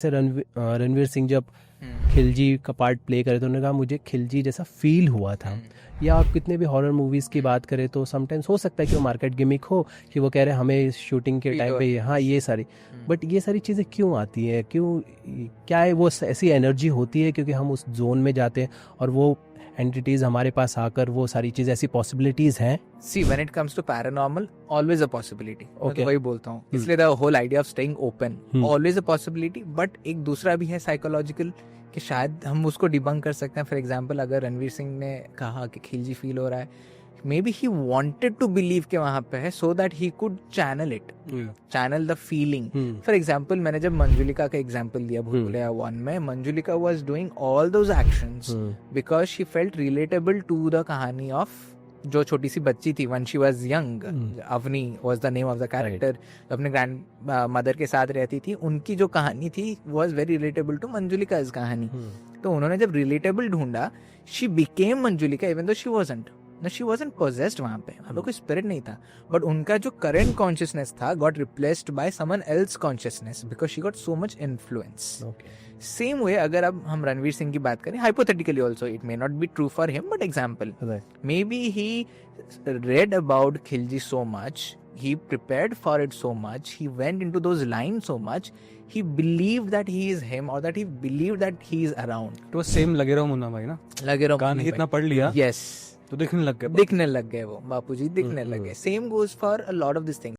से रणवीर सिंह जब खिलजी का पार्ट प्ले करे तो उन्होंने कहा मुझे खिलजी जैसा फील हुआ था। या आप कितने भी हॉरर मूवीज़ की बात करें तो समटाइम्स हो सकता है कि वो मार्केट गिमिक हो कि वो कह रहे हैं हमें शूटिंग के टाइम पे हाँ ये सारी, बट ये सारी चीज़ें क्यों आती हैं, क्यों, क्या है वो ऐसी एनर्जी होती है क्योंकि हम उस जोन में जाते हैं और वो एंटिटीज़ हमारे पास आकर वो सारी चीज़ ऐसी पॉसिबिलिटीज़ हैं। See, when it comes to paranormal, always a possibility. मैं Okay. तो वही बोलता हूँ, इसलिए the whole idea of staying open, always a possibility. But एक दूसरा भी है psychological कि शायद हम उसको डिबंक कर सकते हैं. फॉर एग्जाम्पल अगर रणवीर सिंह ने कहा कि खिलजी फील हो रहा है, maybe he wanted to believe के वहां पे है so that he could channel it, channel the feeling. For example मैंने जब मंजुलिका का एग्जाम्पल दिया भूल भुलैया 1 में, Manjulika was doing all those actions because she felt relatable to the कहानी ऑफ जो छोटी सी बच्ची थी when she was young. Avani was the name of the character. जो अपने ग्रैंड मदर के साथ रहती थी, उनकी जो कहानी थी was very relatable to मंजुलिका's कहानी. तो उन्होंने जब relatable ढूंढा, she became Manjulika even though she wasn't. No, she wasn't possessed वहाँ पे कोई स्पिरिट नहीं था, बट उनका जो करंट कॉन्शियसनेस था got replaced by someone else consciousness because she got so much influence. Same way अगर अब हम रणवीर सिंह की बात करें, hypothetically also it may not be true for him, but example may be he read about Khilji so much, he prepared for it so much, he went into those lines so much, he believed that he is him or that he believed that he is around. तो same लगे रहो मुन्ना भाई ना, लगे रहो गान इतना पढ़ लिया yes तो दिखने लग गए वो बापूजी दिखने लग गए. Same goes for a lot of this things.